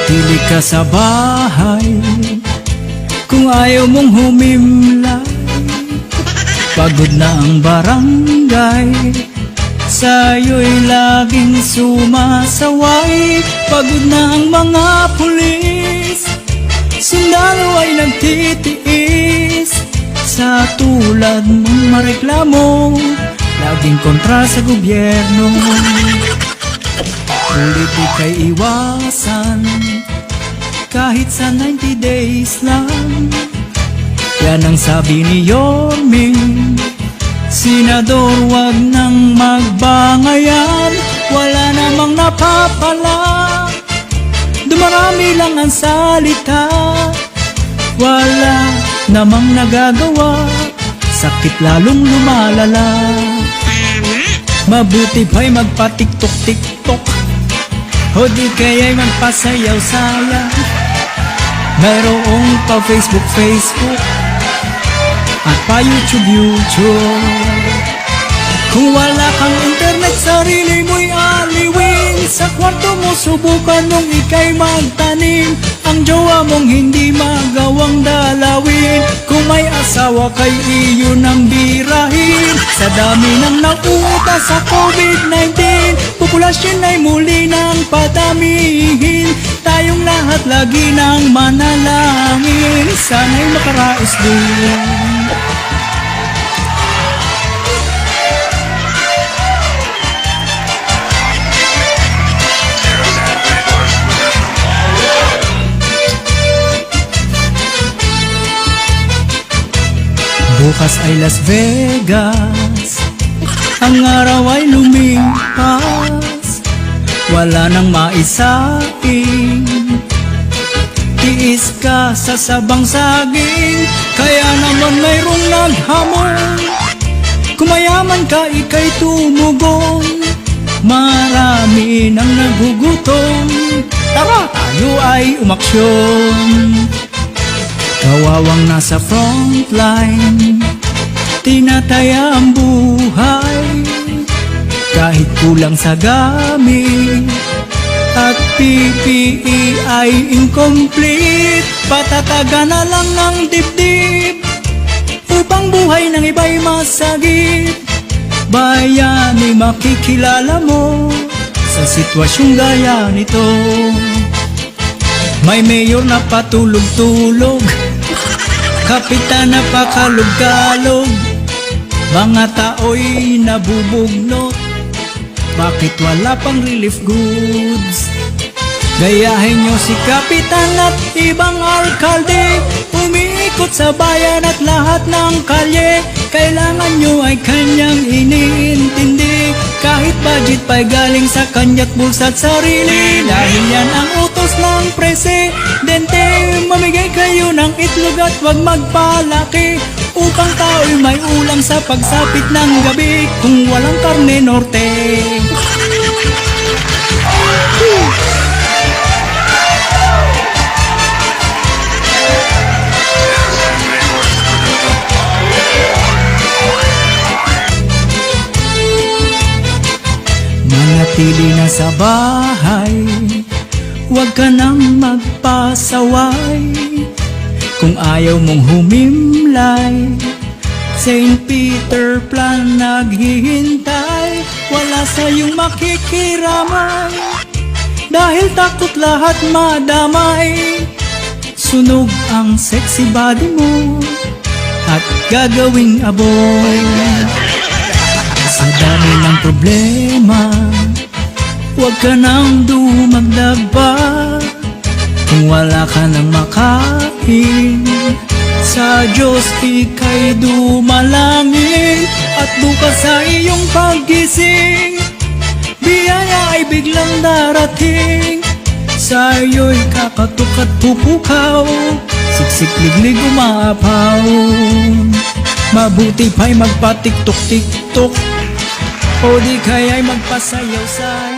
Manatili ka sa bahay kung ayaw mong humimlay. Pagod na ang barangay, sa'yo'y laging sumasaway. Pagod na ang mga pulis, sundalo ay nagtitiis. Sa tulad mong mareklamo, laging kontra sa gobyerno. Politika'y iwasan, kahit sa 90 days lang. Yan ang sabi ni Yorming, Senador, wag nang magbangayan. Wala namang napapala, dumarami lang ang salita. Wala namang nagagawa, sakit lalong lumalala. Mabuti pa'y magpa-tiktok-tiktok, o di kaya'y magpasayaw-sayaw. Mayroong pa Facebook at pa YouTube. Kung wala kang internet, sarili mo'y aliwin. Sa kwarto mo subukan mong ika'y magtanim. Ang jowa mong hindi magawang dalawin. Kung may asawa kay iyo nang birahin. Sa dami ng nauuta sa COVID-19, populasyon ay muli nang padamihin. Tayong lahat lagi nang manalangin, sana'y makaraos din. Bukas ay Las Vegas, ang araw ay lumipas. Wala nang maisaing, tiis ka sa sabang saging. Kaya naman mayroong naghamon, kumayaman ka ika'y tumugon. Marami nang nagugutom, tara tayo ay umaksyon. Kawawang nasa frontline, tinataya ang buhay. Kahit kulang sa gamit at PPE ay incomplete, patataga na lang ng dibdib upang buhay ng iba'y masagip. Bayani, makikilala mo sa sitwasyong gaya nito. May mayor na patulog-tulog, kapitan na pakalog-kalog, mga tao'y nabubugnot. Bakit wala pang relief goods? Gayahin nyo si kapitan at ibang alkalde, umiikot sa bayan at lahat ng kalye. Kailangan nyo ay kanyang iniintindi, kahit budget pa'y galing sa kanya't bulsa't sarili. Dahil yan ang utos ng presidente, mamigay kayo ng itlog at wag magpalaki, upang tao'y may ulam sa pagsapit ng gabi kung walang karne norte. Manatili na sa bahay, huwag ka nang magpasaway. Kung ayaw mong humimlay, St. Peter Plan naghihintay. Wala sa'yong makikiramay, dahil takot lahat madamay. Sunog ang sexy body mo at gagawing aboy. Sa dami ng problema, huwag ka nang dumagdag pa. Kung wala ka nang makain, sa Diyos ika'y dumalangin. At bukas sa iyong paggising, biyaya ay biglang darating. Sa iyo'y kakatok at pupukaw, siksik liglig umaapaw. Mabuti pa'y magpa-tiktok-tiktok, o di kaya'y magpasayaw-sayaw.